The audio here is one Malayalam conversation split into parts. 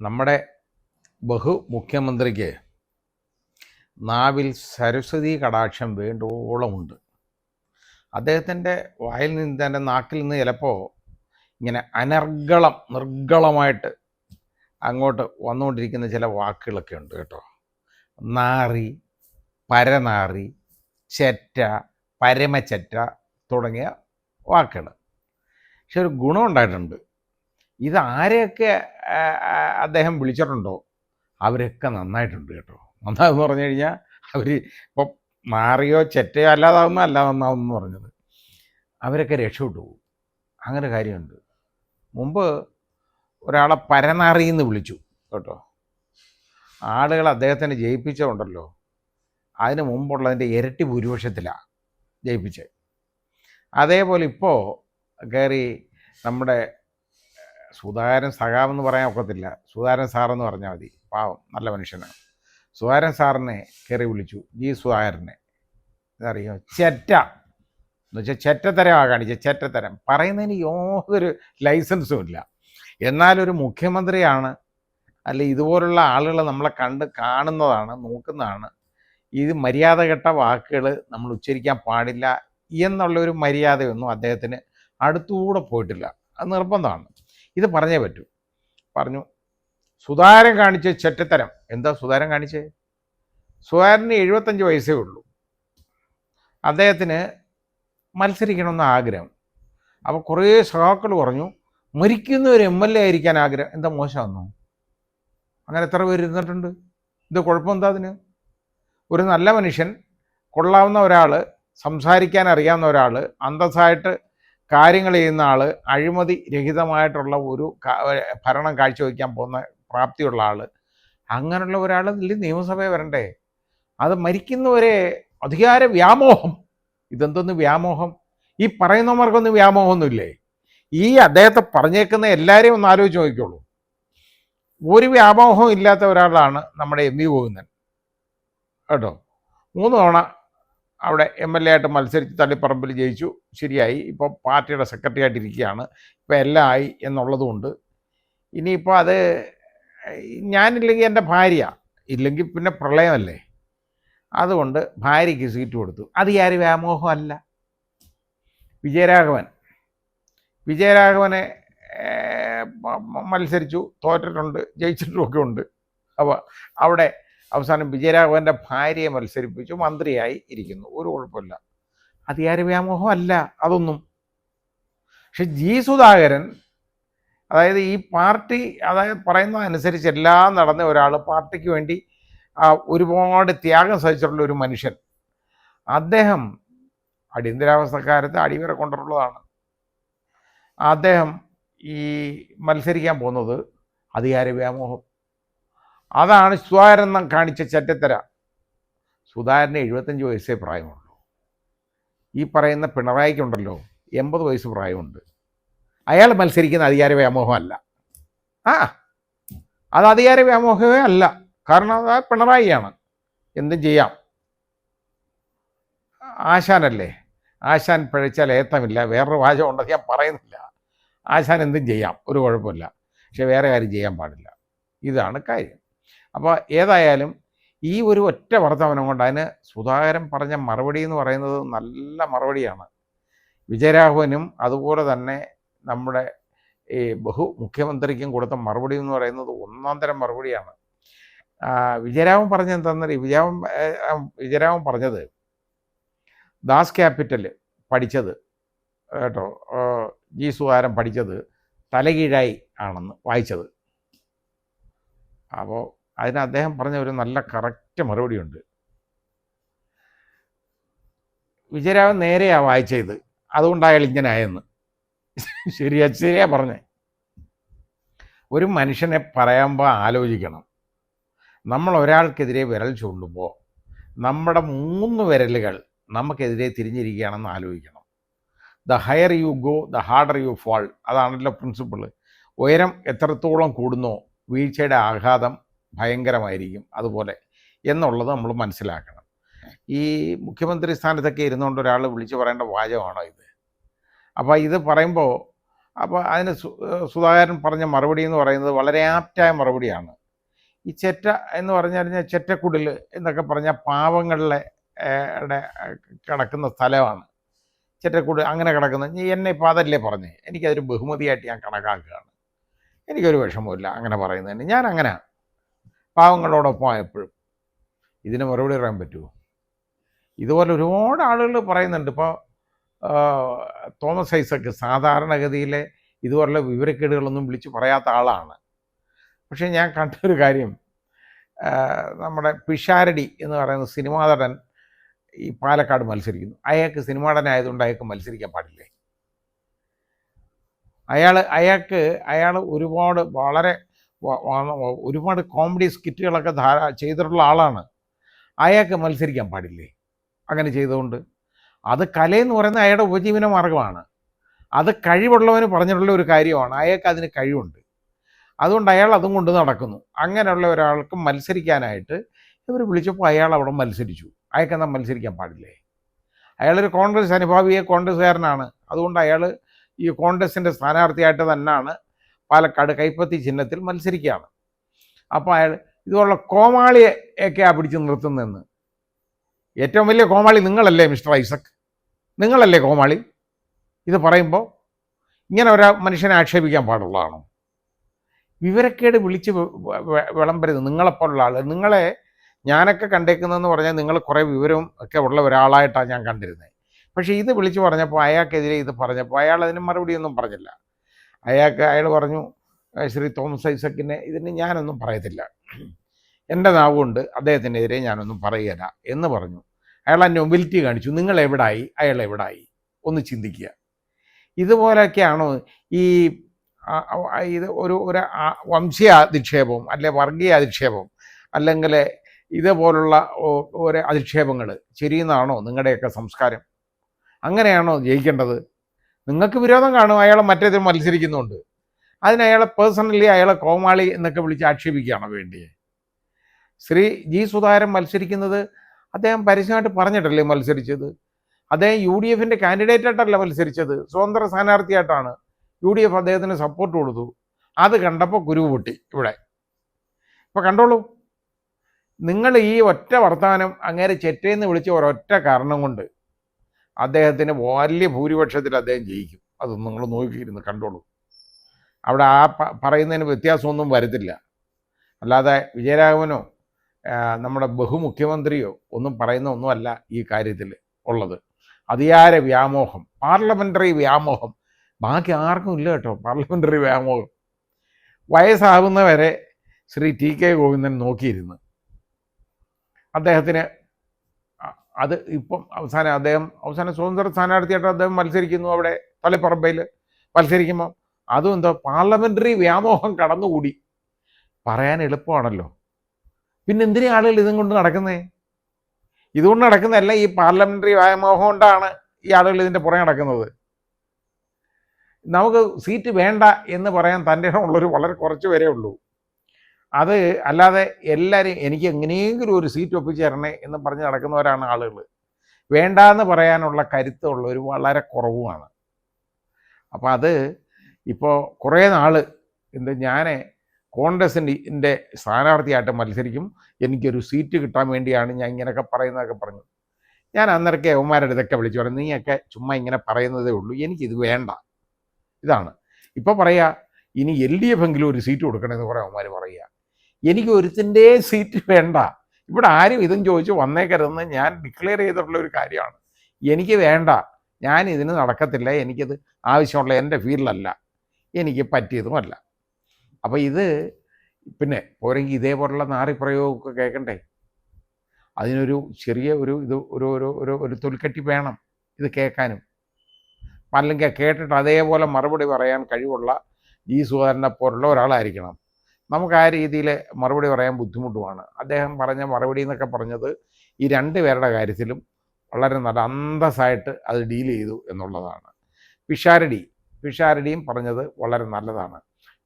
നമ്മുടെ ബഹുമുഖ്യമന്ത്രിക്ക് നാവിൽ സരസ്വതി കടാക്ഷം വേണ്ടോളമുണ്ട്. അദ്ദേഹത്തിൻ്റെ വായിൽ നിന്ന് തന്നെ നാക്കിൽ നിന്ന് ചിലപ്പോൾ ഇങ്ങനെ നിർഗളമായിട്ട് അങ്ങോട്ട് വന്നുകൊണ്ടിരിക്കുന്ന ചില വാക്കുകളൊക്കെ ഉണ്ട് കേട്ടോ. നാറി, പരനാറി, ചെറ്റ, പരമച്ചെറ്റ തുടങ്ങിയ വാക്കുകൾ. പക്ഷെ ഒരു ഗുണമുണ്ടായിട്ടുണ്ട്. ഇത് ആരെയൊക്കെ അദ്ദേഹം വിളിച്ചിട്ടുണ്ടോ അവരൊക്കെ നന്നായിട്ടുണ്ട് കേട്ടോ. നന്നാവെന്ന് പറഞ്ഞു കഴിഞ്ഞാൽ അവർ ഇപ്പോൾ മാറിയോ ചെറ്റയോ അല്ലാതാവുന്ന അല്ല നന്നാവുമെന്ന് പറഞ്ഞത്, അവരൊക്കെ രക്ഷപ്പെട്ടു പോകും. അങ്ങനെ കാര്യമുണ്ട്. മുമ്പ് ഒരാളെ പരനാറിയെന്ന് വിളിച്ചു കേട്ടോ. ആളുകൾ അദ്ദേഹത്തിനെ ജയിപ്പിച്ചതുണ്ടല്ലോ, അതിന് മുമ്പുള്ളതിൻ്റെ ഇരട്ടി ഭൂരിപക്ഷത്തിലാണ് ജയിപ്പിച്ചത്. അതേപോലെ ഇപ്പോൾ കയറി നമ്മുടെ സുധാകരൻ സഖാവെന്ന് പറയാൻ ഒക്കത്തില്ല, സുധാകരൻ സാറെന്ന് പറഞ്ഞാൽ മതി, പാവം നല്ല മനുഷ്യനാണ്. സുധാകരൻ സാറിനെ കയറി വിളിച്ചു, ജി സുധാകരനെ. ഇതറിയോ, ചെറ്റ എന്ന് വെച്ചാൽ ചെറ്റത്തരമാണ് കാണിച്ചത്. ചെറ്റത്തരം പറയുന്നതിന് യാതൊരു ലൈസൻസും ഇല്ല. എന്നാലൊരു മുഖ്യമന്ത്രിയാണ്, അല്ലെ ഇതുപോലുള്ള ആളുകൾ നമ്മളെ കാണുന്നതാണ്, നോക്കുന്നതാണ്. ഇത് മര്യാദ കെട്ട വാക്കുകൾ നമ്മൾ ഉച്ചരിക്കാൻ പാടില്ല എന്നുള്ളൊരു മര്യാദയൊന്നും അദ്ദേഹത്തിന് അടുത്തുകൂടെ പോയിട്ടില്ല. അത് നിർബന്ധമാണ്. ഇത് പറഞ്ഞേ പറ്റൂ. പറഞ്ഞു സുധാകരൻ കാണിച്ച ചെറ്റത്തരം. എന്താ സുധാകരൻ കാണിച്ചേ? സുധാകരന് 75 വയസ്സേ ഉള്ളൂ. അദ്ദേഹത്തിന് മത്സരിക്കണമെന്ന് ആഗ്രഹം. അപ്പോൾ കുറേ സഖാക്കൾ പറഞ്ഞു മരിക്കുന്ന ഒരു MLA ആയിരിക്കാൻ ആഗ്രഹം. എന്താ മോശമാണെന്നോ? അങ്ങനെ എത്ര പേര് ഇരുന്നിട്ടുണ്ട്. ഇത് കുഴപ്പം എന്താ അതിന്? ഒരു നല്ല മനുഷ്യൻ, കൊള്ളാവുന്ന ഒരാൾ, സംസാരിക്കാൻ അറിയാവുന്ന ഒരാൾ, അന്തസ്സായിട്ട് കാര്യങ്ങൾ ചെയ്യുന്ന ആൾ, അഴിമതി രഹിതമായിട്ടുള്ള ഒരു ഭരണം കാഴ്ചവെക്കാൻ പോകുന്ന പ്രാപ്തിയുള്ള ആൾ, അങ്ങനെയുള്ള ഒരാൾ നിയമസഭയിൽ വരണ്ടേ? അത് മരിക്കുന്നവരെ അധികാര വ്യാമോഹം. ഇതെന്തൊന്ന് വ്യാമോഹം? ഈ പറയുന്നവർക്കൊന്നും വ്യാമോഹമൊന്നുമില്ലേ? ഈ അദ്ദേഹത്തെ പറഞ്ഞേക്കുന്ന എല്ലാവരെയും ഒന്ന് ആലോചിച്ച് നോക്കിക്കോളൂ. ഒരു വ്യാമോഹവും ഇല്ലാത്ത ഒരാളാണ് നമ്മുടെ MV ഗോവിന്ദൻ കേട്ടോ. 3 തവണ അവിടെ MLA ആയിട്ട് മത്സരിച്ച് തള്ളിപ്പറമ്പിൽ ജയിച്ചു, ശരിയായി. ഇപ്പോൾ പാർട്ടിയുടെ സെക്രട്ടറി ആയിട്ടിരിക്കുകയാണ്. ഇപ്പോൾ എല്ലാം ആയി എന്നുള്ളതുകൊണ്ട് ഇനിയിപ്പോൾ അത് ഞാനില്ലെങ്കിൽ എൻ്റെ ഭാര്യ, ഇല്ലെങ്കിൽ പിന്നെ പ്രളയമല്ലേ, അതുകൊണ്ട് ഭാര്യയ്ക്ക് സീറ്റ് കൊടുത്തു. അത് ആര് വ്യാമോഹമല്ല. വിജയരാഘവനെ മത്സരിച്ചു, തോറ്റിട്ടുണ്ട്, ജയിച്ചിട്ടുമൊക്കെ ഉണ്ട്. അപ്പോൾ അവിടെ അവസാനം വിജയരാഘവൻ്റെ ഭാര്യയെ മത്സരിപ്പിച്ചു, മന്ത്രിയായി ഇരിക്കുന്നു, ഒരു കുഴപ്പമില്ല. അധികാര വ്യാമോഹമല്ല അതൊന്നും. പക്ഷെ ജി സുധാകരൻ, അതായത് ഈ പാർട്ടി, അതായത് പറയുന്നതനുസരിച്ച് എല്ലാം നടന്ന ഒരാൾ, പാർട്ടിക്ക് വേണ്ടി ഒരുപാട് ത്യാഗം സഹിച്ചിട്ടുള്ള ഒരു മനുഷ്യൻ, അദ്ദേഹം അടിയന്തരാവസ്ഥക്കാലത്ത് അടിവരെ കൊണ്ടിട്ടുള്ളതാണ്. അദ്ദേഹം ഈ മത്സരിക്കാൻ പോകുന്നത് അധികാര വ്യാമോഹം. അതാണ് സുധാകരൻ കാണിച്ച ചെറ്റത്തര. സുധാകരന് 75 വയസ്സേ പ്രായമുള്ളൂ. ഈ പറയുന്ന പിണറായിക്കുണ്ടല്ലോ 80 വയസ്സ് പ്രായമുണ്ട്. അയാൾ മത്സരിക്കുന്ന അധികാര വ്യാമോഹമല്ല. അത് അധികാര വ്യാമോഹമേ അല്ല. കാരണം അത് പിണറായിയാണ്, എന്തും ചെയ്യാം. ആശാനല്ലേ, ആശാൻ പിഴച്ചാൽ ഏത്തമില്ല. വേറൊരു വാചകം ഉണ്ടെന്ന് ഞാൻ പറയുന്നില്ല. ആശാൻ എന്തും ചെയ്യാം, ഒരു കുഴപ്പമില്ല. പക്ഷെ വേറെ കാര്യം ചെയ്യാൻ പാടില്ല. ഇതാണ് കാര്യം. അപ്പോൾ ഏതായാലും ഈ ഒരു ഒറ്റ വർത്തമാനം കൊണ്ട് അതിന് സുധാകരൻ പറഞ്ഞ മറുപടി എന്ന് പറയുന്നത് നല്ല മറുപടിയാണ്. വിജയരാഘവനും അതുപോലെ തന്നെ നമ്മുടെ ഈ ബഹുമുഖ്യമന്ത്രിക്കും കൊടുത്ത മറുപടി എന്ന് പറയുന്നത് ഒന്നാം തരം മറുപടിയാണ്. വിജയരാഘവൻ പറഞ്ഞത് എന്താണെന്നറിയാം? വിജയരാഘവൻ പറഞ്ഞത് ദാസ് ക്യാപിറ്റൽ പഠിച്ചത് കേട്ടോ, ജി സുധാകരൻ പഠിച്ചത് തലകീഴായി ആണെന്ന് വായിച്ചത്. അപ്പോൾ അതിന് അദ്ദേഹം പറഞ്ഞ ഒരു നല്ല കറക്റ്റ് മറുപടിയുണ്ട്. വിജയരാഘവൻ നേരെയാണ് വായിച്ചത്, അതുകൊണ്ടായാൽ ഇങ്ങനെ ആയെന്ന്. ശരിയാ പറഞ്ഞേ. ഒരു മനുഷ്യനെ പറയുമ്പോൾ ആലോചിക്കണം. നമ്മൾ ഒരാൾക്കെതിരെ വിരൽ ചൂണ്ടുമ്പോൾ നമ്മുടെ 3 വിരലുകൾ നമുക്കെതിരെ തിരിഞ്ഞിരിക്കുകയാണെന്ന് ആലോചിക്കണം. The higher you go the harder U fall. അതാണല്ലോ പ്രിൻസിപ്പിൾ. ഉയരം എത്രത്തോളം കൂടുന്നോ വീഴ്ചയുടെ ആഘാതം ഭയങ്കരമായിരിക്കും അതുപോലെ എന്നുള്ളത് നമ്മൾ മനസ്സിലാക്കണം. ഈ മുഖ്യമന്ത്രി സ്ഥാനത്തൊക്കെ ഇരുന്നുകൊണ്ട് ഒരാൾ വിളിച്ചു പറയേണ്ട വാചകമാണോ ഇത്? അപ്പോൾ ഇത് പറയുമ്പോൾ അപ്പോൾ അതിന് സുധാകരൻ പറഞ്ഞ മറുപടി എന്ന് പറയുന്നത് വളരെ ആപ്റ്റായ മറുപടിയാണ്. ഈ ചെറ്റ എന്ന് പറഞ്ഞു കഴിഞ്ഞാൽ ചെറ്റക്കുടിൽ എന്നൊക്കെ പറഞ്ഞാൽ പാവങ്ങളിലെ കിടക്കുന്ന സ്ഥലമാണ് ചെറ്റക്കുടിൽ. അങ്ങനെ കിടക്കുന്ന എന്നെ ഇപ്പോൾ അതല്ലേ പറഞ്ഞേ, എനിക്കതൊരു ബഹുമതിയായിട്ട് ഞാൻ കണക്കാക്കുകയാണ്. എനിക്കൊരു വിഷമമില്ല അങ്ങനെ പറയുന്നതിന്. ഞാൻ അങ്ങനെ പാവങ്ങളോടൊപ്പം എപ്പോഴും. ഇതിന് മറുപടി പറയാൻ പറ്റുമോ? ഇതുപോലെ ഒരുപാട് ആളുകൾ പറയുന്നുണ്ട്. ഇപ്പോൾ തോമസ് ഐസക്ക് സാധാരണഗതിയിലെ ഇതുപോലുള്ള വിവരക്കേടുകളൊന്നും വിളിച്ച് പറയാത്ത ആളാണ്. പക്ഷേ ഞാൻ കണ്ടൊരു കാര്യം, നമ്മുടെ പിഷാരടി എന്ന് പറയുന്ന സിനിമാ നടൻ ഈ പാലക്കാട് മത്സരിക്കുന്നു. അയാൾക്ക് സിനിമാ നടനായതുകൊണ്ട് അയാൾക്ക് മത്സരിക്കാൻ പാടില്ലേ? അയാൾ ഒരുപാട് വളരെ ഒരുപാട് കോമഡി സ്കിറ്റുകളൊക്കെ ചെയ്തിട്ടുള്ള ആളാണ്. അയാൾക്ക് മത്സരിക്കാൻ പാടില്ലേ അങ്ങനെ ചെയ്തുകൊണ്ട്? അത് കലയെന്ന് പറയുന്നത് അയാളുടെ ഉപജീവന മാർഗമാണ്. അത് കഴിവുള്ളവന് പറഞ്ഞിട്ടുള്ള ഒരു കാര്യമാണ്. അയാൾക്ക് അതിന് കഴിവുണ്ട്, അതുകൊണ്ട് അയാൾ അതും കൊണ്ട് നടക്കുന്നു. അങ്ങനെയുള്ള ഒരാൾക്ക് മത്സരിക്കാനായിട്ട് ഇവർ വിളിച്ചപ്പോൾ അയാൾ അവിടെ മത്സരിച്ചു. അയാൾക്കെന്താ മത്സരിക്കാൻ പാടില്ലേ? അയാളൊരു കോൺഗ്രസ് അനുഭാവിയെ കോൺഗ്രസ്സുകാരനാണ്. അതുകൊണ്ട് അയാൾ ഈ കോൺഗ്രസിൻ്റെ സ്ഥാനാർത്ഥിയായിട്ട് തന്നെയാണ് പാലക്കാട് കൈപ്പത്തി ചിഹ്നത്തിൽ മത്സരിക്കുകയാണ്. അപ്പോൾ അയാൾ ഇതുപോലുള്ള കോമാളിയൊക്കെയാണ് പിടിച്ച് നിർത്തുന്നതെന്ന്. ഏറ്റവും വലിയ കോമാളി നിങ്ങളല്ലേ മിസ്റ്റർ ഐസക്? നിങ്ങളല്ലേ കോമാളി? ഇത് പറയുമ്പോൾ ഇങ്ങനെ ഒരു മനുഷ്യനെ ആക്ഷേപിക്കാൻ പാടുള്ളതാണോ? വിവരക്കേട് വിളിച്ച് വിളമ്പരുത്. നിങ്ങളെപ്പോലുള്ള ആൾ, നിങ്ങളെ ഞാനൊക്കെ കണ്ടേക്കുന്നതെന്ന് പറഞ്ഞാൽ നിങ്ങൾ കുറേ വിവരവും ഒക്കെ ഉള്ള ഒരാളായിട്ടാണ് ഞാൻ കണ്ടിരുന്നത്. പക്ഷേ ഇത് വിളിച്ച് പറഞ്ഞപ്പോൾ, അയാൾക്കെതിരെ ഇത് പറഞ്ഞപ്പോൾ അയാൾ അതിന് മറുപടിയൊന്നും പറഞ്ഞില്ല. അയാൾ പറഞ്ഞു, ശ്രീ തോമസ് ഐസക്കിനെ ഇതിന് ഞാനൊന്നും പറയത്തില്ല, എൻ്റെ നാവുകൊണ്ട് അദ്ദേഹത്തിനെതിരെ ഞാനൊന്നും പറയുകയില്ല എന്ന് പറഞ്ഞു. അയാൾ ആ നൊബിലിറ്റി കാണിച്ചു. നിങ്ങൾ എവിടായി, അയാൾ എവിടായി ഒന്ന് ചിന്തിക്കുക. ഇതുപോലെയൊക്കെയാണോ ഈ ഇത് ഒരു വംശീയ അധിക്ഷേപവും അല്ലെ വർഗീയ അധിക്ഷേപവും അല്ലെങ്കിൽ ഇതുപോലുള്ള ഒരു അധിക്ഷേപങ്ങൾ ചെയ്യുന്നതാണോ നിങ്ങളുടെയൊക്കെ സംസ്കാരം? അങ്ങനെയാണോ ജയിക്കേണ്ടത്? നിങ്ങൾക്ക് വിരോധം കാണും, അയാളെ മറ്റേതിൽ മത്സരിക്കുന്നുണ്ട്, അതിന് അയാളെ പേഴ്സണലി അയാളെ കോമാളി എന്നൊക്കെ വിളിച്ച് ആക്ഷേപിക്കുകയാണോ വേണ്ടിയേ? ശ്രീ ജി സുധാകരൻ മത്സരിക്കുന്നത് അദ്ദേഹം പരസ്യമായിട്ട് പറഞ്ഞിട്ടല്ലേ മത്സരിച്ചത്? അദ്ദേഹം UDFൻ്റെ കാൻഡിഡേറ്റായിട്ടല്ല മത്സരിച്ചത്, സ്വതന്ത്ര സ്ഥാനാർത്ഥിയായിട്ടാണ്. UDF അദ്ദേഹത്തിന് സപ്പോർട്ട് കൊടുത്തു. അത് കണ്ടപ്പോൾ കുരുവ് പൊട്ടി ഇവിടെ. ഇപ്പോൾ കണ്ടോളൂ, നിങ്ങൾ ഈ ഒറ്റ വർത്തമാനം അങ്ങേരെ ചെറ്റേന്ന് വിളിച്ച ഒരൊറ്റ കാരണം കൊണ്ട് അദ്ദേഹത്തിന് വലിയ ഭൂരിപക്ഷത്തിൽ അദ്ദേഹം ജയിക്കും. അത് നിങ്ങൾ നോക്കിയിരുന്ന് കണ്ടോളൂ. അവിടെ ആ പറയുന്നതിന് വ്യത്യാസമൊന്നും വരത്തില്ല. അല്ലാതെ വിജയരാഘവനോ നമ്മുടെ ബഹുമുഖ്യമന്ത്രിയോ ഒന്നും പറയുന്ന ഒന്നുമല്ല ഈ കാര്യത്തിൽ ഉള്ളത്. അതിയാര വ്യാമോഹം, പാർലമെൻ്ററി വ്യാമോഹം. ബാക്കി ആർക്കും ഇല്ല കേട്ടോ പാർലമെൻ്ററി വ്യാമോഹം. വയസ്സാകുന്നവരെ ശ്രീ TK ഗോവിന്ദൻ നോക്കിയിരുന്നു. അദ്ദേഹത്തിന് അത് ഇപ്പം അവസാനം സ്വതന്ത്ര സ്ഥാനാർത്ഥിയായിട്ട് അദ്ദേഹം മത്സരിക്കുന്നു. അവിടെ തളിപ്പറമ്പയിൽ മത്സരിക്കുമ്പോൾ അതും എന്തോ പാർലമെൻ്ററി വ്യാമോഹം കടന്നുകൂടി. പറയാൻ എളുപ്പമാണല്ലോ, പിന്നെ എന്തിനാ ആളുകൾ ഇതും കൊണ്ട് നടക്കുന്നേ? ഇതുകൊണ്ട് നടക്കുന്നതല്ല, ഈ പാർലമെൻ്ററി വ്യാമോഹം കൊണ്ടാണ് ഈ ആളുകൾ ഇതിൻ്റെ പുറകെ നടക്കുന്നത്. നമുക്ക് സീറ്റ് വേണ്ട എന്ന് പറയാൻ തൻ്റെ ഇടമുള്ളൊരു വളരെ കുറച്ച് പേരേ ഉള്ളൂ. അത് അല്ലാതെ എല്ലാവരും എനിക്ക് എങ്ങനെയെങ്കിലും ഒരു സീറ്റ് ഒപ്പിച്ച് തരണേ എന്ന് പറഞ്ഞ് നടക്കുന്നവരാണ് ആളുകൾ. വേണ്ടാന്ന് പറയാനുള്ള കരുത്തുള്ളവർ വളരെ കുറവുമാണ്. അപ്പോൾ അത് ഇപ്പോൾ കുറേ നാൾ ഞാൻ കോൺഗ്രസിൻ്റെ സ്ഥാനാർത്ഥിയായിട്ട് മത്സരിക്കും, എനിക്കൊരു സീറ്റ് കിട്ടാൻ വേണ്ടിയാണ് ഞാൻ ഇങ്ങനെയൊക്കെ പറയുന്നതൊക്കെ പറഞ്ഞു. ഞാൻ അന്നേരമൊക്കെ യവന്മാരുടെ ഇതൊക്കെ വിളിച്ചു പറഞ്ഞു, നീയൊക്കെ ചുമ്മാ ഇങ്ങനെ പറയുന്നതേ ഉള്ളൂ, എനിക്കിത് വേണ്ട. ഇതാണ് ഇപ്പോൾ പറയുക. ഇനി LDF എങ്കിലും ഒരു സീറ്റ് കൊടുക്കണമെന്ന് കുറേ അവന്മാർ പറയുക. എനിക്ക് ഒരുത്തിൻ്റെ സീറ്റ് വേണ്ട, ഇവിടെ ആരും ഇതും ചോദിച്ച് വന്നേക്കരുതെന്ന് ഞാൻ ഡിക്ലെയർ ചെയ്തിട്ടുള്ള ഒരു കാര്യമാണ്. എനിക്ക് വേണ്ട, ഞാൻ ഇതിന് നടക്കത്തില്ല, എനിക്കത് ആവശ്യമുള്ള എൻ്റെ ഫീൽഡല്ല, എനിക്ക് പറ്റിയതുമല്ല. അപ്പോൾ ഇത് പിന്നെ പോരെങ്കിൽ ഇതേപോലുള്ള നാറിപ്രയോഗമൊക്കെ കേൾക്കണ്ടേ? അതിനൊരു ചെറിയ ഒരു തൊലിക്കട്ടി വേണം ഇത് കേൾക്കാനും. അല്ലെങ്കിൽ കേട്ടിട്ട് അതേപോലെ മറുപടി പറയാൻ കഴിവുള്ള ജി സുധാകരനെ പോലുള്ള ഒരാളായിരിക്കണം. നമുക്ക് ആ രീതിയിൽ മറുപടി പറയാൻ ബുദ്ധിമുട്ടുമാണ്. അദ്ദേഹം പറഞ്ഞ മറുപടി എന്നൊക്കെ പറഞ്ഞത് ഈ 2 പേരുടെ കാര്യത്തിലും വളരെ നല്ല അന്തസ്സായിട്ട് അത് ഡീൽ ചെയ്തു എന്നുള്ളതാണ്. പിഷാരടിയും പറഞ്ഞത് വളരെ നല്ലതാണ്.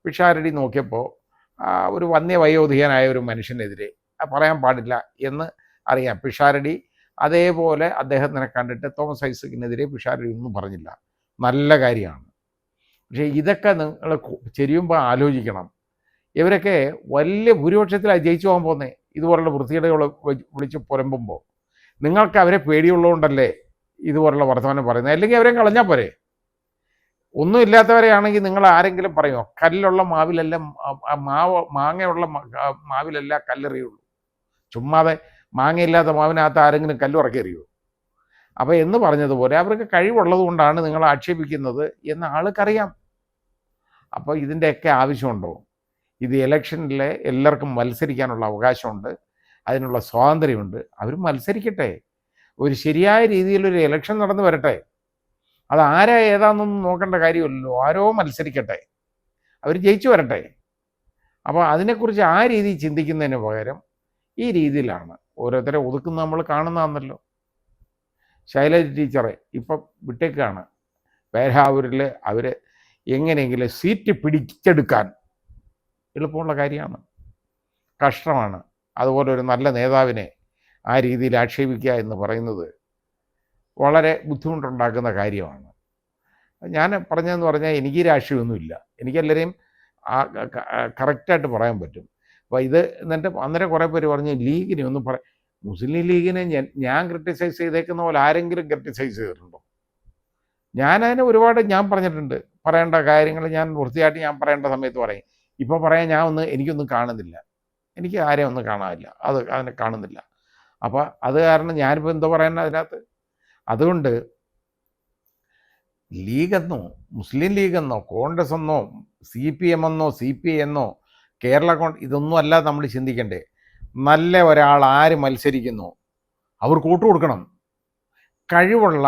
പിഷാരടി നോക്കിയപ്പോൾ ഒരു വന്യവയോധികനായ ഒരു മനുഷ്യനെതിരെ പറയാൻ പാടില്ല എന്ന് അറിയാം. പിഷാരടി അതേപോലെ അദ്ദേഹത്തിനെ കണ്ടിട്ട് തോമസ് ഐസക്കിനെതിരെ പിഷാരടി ഒന്നും പറഞ്ഞില്ല. നല്ല കാര്യമാണ്. പക്ഷേ ഇതൊക്കെ നിങ്ങൾ ചെരിയുമ്പോൾ ആലോചിക്കണം. ഇവരൊക്കെ വലിയ ഭൂരിപക്ഷത്തിലാണ് ജയിച്ചു പോകാൻ പോകുന്നത്. ഇതുപോലുള്ള വൃത്തികേടുകൾ വിളിച്ച് പുലമ്പുമ്പോൾ നിങ്ങൾക്ക് അവരെ പേടിയുള്ളതുകൊണ്ടല്ലേ ഇതുപോലുള്ള വർത്തമാനം പറയുന്നത്. അല്ലെങ്കിൽ അവരെ കളഞ്ഞാൽ പോരെ. ഒന്നും ഇല്ലാത്തവരെയാണെങ്കിൽ നിങ്ങൾ ആരെങ്കിലും പറയുമോ? കല്ലുള്ള മാവിലല്ല മാങ്ങയുള്ള മാവിലല്ല കല്ലെറിയുള്ളൂ. ചുമ്മാതെ മാങ്ങയില്ലാത്ത മാവിനകത്ത് ആരെങ്കിലും കല്ലുറക്കി എറിയുമോ? അപ്പോൾ എന്ന് പറഞ്ഞതുപോലെ അവർക്ക് കഴിവുള്ളത് കൊണ്ടാണ് നിങ്ങൾ ആക്ഷേപിക്കുന്നത് എന്ന് ആൾക്കറിയാം. അപ്പോൾ ഇതിൻ്റെയൊക്കെ ആവശ്യമുണ്ടോ? ഇത് ഇലക്ഷനിൽ എല്ലാവർക്കും മത്സരിക്കാനുള്ള അവകാശമുണ്ട്, അതിനുള്ള സ്വാതന്ത്ര്യമുണ്ട്. അവർ മത്സരിക്കട്ടെ. ഒരു ശരിയായ രീതിയിലൊരു ഇലക്ഷൻ നടന്നു വരട്ടെ. അത് ആരാ ഏതാണെന്നൊന്നും നോക്കേണ്ട കാര്യമില്ലല്ലോ. ആരോ മത്സരിക്കട്ടെ, അവർ ജയിച്ചു വരട്ടെ. അപ്പോൾ അതിനെക്കുറിച്ച് ആ രീതിയിൽ ചിന്തിക്കുന്നതിന് പകരം ഈ രീതിയിലാണ് ഓരോരുത്തരെ ഒതുക്കുന്ന നമ്മൾ കാണുന്നതാണല്ലോ. ശൈലജ ടീച്ചറെ ഇപ്പം വിട്ടേക്കാണ്. പേരാവൂരിൽ അവർ എങ്ങനെയെങ്കിലും സീറ്റ് പിടിച്ചെടുക്കാൻ എളുപ്പമുള്ള കാര്യമാണ്. കഷ്ടമാണ്. അതുപോലെ ഒരു നല്ല നേതാവിനെ ആ രീതിയിൽ ആക്ഷേപിക്കുക എന്ന് പറയുന്നത് വളരെ ബുദ്ധിമുട്ടുണ്ടാക്കുന്ന കാര്യമാണ്. ഞാൻ പറഞ്ഞതെന്ന് പറഞ്ഞാൽ എനിക്ക് രാഷ്ട്രീയമൊന്നുമില്ല, എനിക്കെല്ലാവരെയും കറക്റ്റായിട്ട് പറയാൻ പറ്റും. അപ്പോൾ ഇത് എന്നിട്ട് അന്നേരം കുറേ പേര് പറഞ്ഞ് ലീഗിനെ ഒന്നും മുസ്ലിം ലീഗിനെ ഞാൻ ക്രിട്ടിസൈസ് ചെയ്തേക്കുന്ന പോലെ ആരെങ്കിലും ക്രിട്ടിസൈസ് ചെയ്തിട്ടുണ്ടോ? ഞാനതിന് ഒരുപാട് ഞാൻ പറഞ്ഞിട്ടുണ്ട്. പറയേണ്ട കാര്യങ്ങൾ ഞാൻ വൃത്തിയായിട്ട് ഞാൻ പറയേണ്ട സമയത്ത് പറയും. ഇപ്പോൾ പറയാൻ എനിക്കൊന്നും കാണുന്നില്ല, എനിക്ക് ആരെയും ഒന്നും കാണാനില്ല, അതിനെ കാണുന്നില്ല. അപ്പോൾ അത് കാരണം ഞാനിപ്പോൾ എന്തോ പറയാൻ അതിനകത്ത്. അതുകൊണ്ട് ലീഗെന്നോ മുസ്ലിം ലീഗെന്നോ കോൺഗ്രസ് എന്നോ CPM എന്നോ CPI എന്നോ കേരള ഇതൊന്നും അല്ല നമ്മൾ ചിന്തിക്കണ്ടേ. നല്ല ഒരാൾ ആര് മത്സരിക്കുന്നു അവർക്ക് വോട്ട് കൊടുക്കണം. കഴിവുള്ള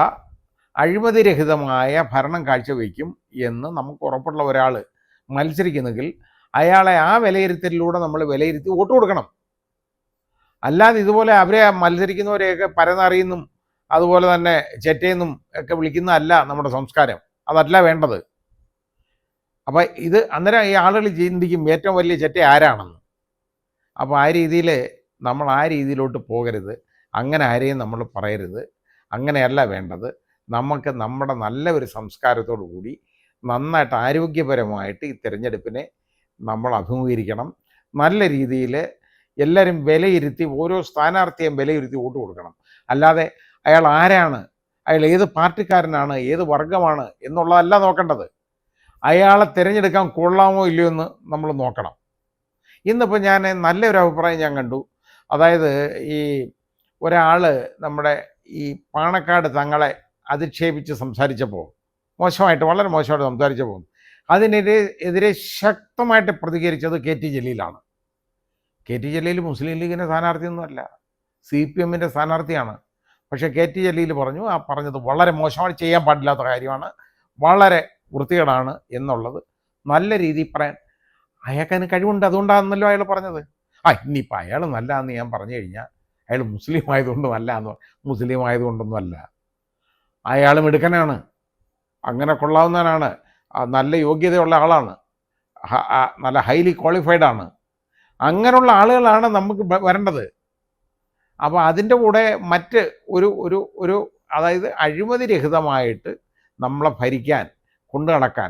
അഴിമതിരഹിതമായ ഭരണം കാഴ്ചവെക്കും എന്ന് നമുക്ക് ഉറപ്പുള്ള ഒരാൾ മത്സരിക്കുന്നെങ്കിൽ അയാളെ ആ വിലയിരുത്തലിലൂടെ നമ്മൾ വിലയിരുത്തി വോട്ട് കൊടുക്കണം. അല്ലാതെ ഇതുപോലെ അവരെ മത്സരിക്കുന്നവരെയൊക്കെ പരന്നറിയുന്നും അതുപോലെ തന്നെ ചെറ്റയെന്നും ഒക്കെ വിളിക്കുന്നതല്ല നമ്മുടെ സംസ്കാരം. അതല്ല വേണ്ടത്. അപ്പം ഇത് അന്നേരം ഈ ആളുകൾ ചിന്തിക്കും ഏറ്റവും വലിയ ചെറ്റ ആരാണെന്ന്. അപ്പോൾ ആ രീതിയിൽ നമ്മൾ ആ രീതിയിലോട്ട് പോകരുത്. അങ്ങനെ ആരെയും നമ്മൾ പറയരുത്. അങ്ങനെയല്ല വേണ്ടത്. നമുക്ക് നമ്മുടെ നല്ല ഒരു സംസ്കാരത്തോടു കൂടി നന്നായിട്ട് ആരോഗ്യപരമായിട്ട് ഈ തിരഞ്ഞെടുപ്പിനെ നമ്മൾ അഭിമുഖീകരിക്കണം. നല്ല രീതിയിൽ എല്ലാവരും വിലയിരുത്തി ഓരോ സ്ഥാനാർത്ഥിയും വിലയിരുത്തി വോട്ട് കൊടുക്കണം. അല്ലാതെ അയാൾ ആരാണ്, അയാൾ ഏത് പാർട്ടിക്കാരനാണ്, ഏത് വർഗമാണ് എന്നുള്ളതല്ല നോക്കേണ്ടത്. അയാളെ തിരഞ്ഞെടുക്കാൻ കൊള്ളാമോ ഇല്ലയോ എന്ന് നമ്മൾ നോക്കണം. ഇന്നിപ്പോൾ ഞാൻ നല്ലൊരു അഭിപ്രായം ഞാൻ കണ്ടു. അതായത് ഈ ഒരാൾ നമ്മുടെ ഈ പാണക്കാട് തങ്ങളെ അധിക്ഷേപിച്ച് സംസാരിച്ചപ്പോൾ, വളരെ മോശമായിട്ട് സംസാരിച്ചപ്പോൾ അതിനെതിരെ ശക്തമായിട്ട് പ്രതികരിച്ചത് KT ജലീലാണ്. KT ജലീൽ മുസ്ലിം ലീഗിൻ്റെ സ്ഥാനാർത്ഥിയൊന്നുമല്ല, CPMൻ്റെ സ്ഥാനാർത്ഥിയാണ്. പക്ഷേ KT ജലീൽ പറഞ്ഞു ആ പറഞ്ഞത് വളരെ മോശമാണ്, ചെയ്യാൻ പാടില്ലാത്ത കാര്യമാണ്, വളരെ വൃത്തികേടാണ് എന്നുള്ളത് നല്ല രീതിയിൽ പറയാൻ അയാൾക്കതിന് കഴിവുണ്ട്. അതുകൊണ്ടാണെന്നല്ലോ അയാൾ പറഞ്ഞത്. ഇനിയിപ്പോൾ അയാൾ നല്ലതെന്ന് ഞാൻ പറഞ്ഞു കഴിഞ്ഞാൽ അയാൾ മുസ്ലിം ആയതുകൊണ്ട് നല്ലതെന്ന്, മുസ്ലിം ആയതുകൊണ്ടൊന്നും അല്ല. അയാൾ മിടുക്കനാണ്, അങ്ങനെ കൊള്ളാവുന്നവനാണ്, നല്ല യോഗ്യതയുള്ള ആളാണ്, നല്ല ഹൈലി ക്വാളിഫൈഡാണ്. അങ്ങനെയുള്ള ആളുകളാണ് നമുക്ക് വരേണ്ടത്. അപ്പോൾ അതിൻ്റെ കൂടെ മറ്റ് ഒരു അതായത് അഴിമതിരഹിതമായിട്ട് നമ്മളെ ഭരിക്കാൻ കൊണ്ടു നടക്കാൻ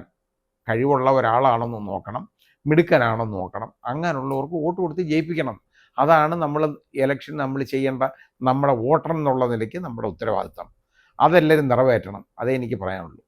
കഴിവുള്ള ഒരാളാണെന്ന് നോക്കണം, മിടുക്കനാണെന്ന് നോക്കണം. അങ്ങനെയുള്ളവർക്ക് വോട്ട് കൊടുത്ത് ജയിപ്പിക്കണം. അതാണ് നമ്മൾ ഇലക്ഷൻ നമ്മൾ ചെയ്യേണ്ട, നമ്മുടെ വോട്ടർ എന്നുള്ള നിലയ്ക്ക് നമ്മുടെ ഉത്തരവാദിത്തം. അതെല്ലാവരും നിറവേറ്റണം. അതേ എനിക്ക് പറയാനുള്ളൂ.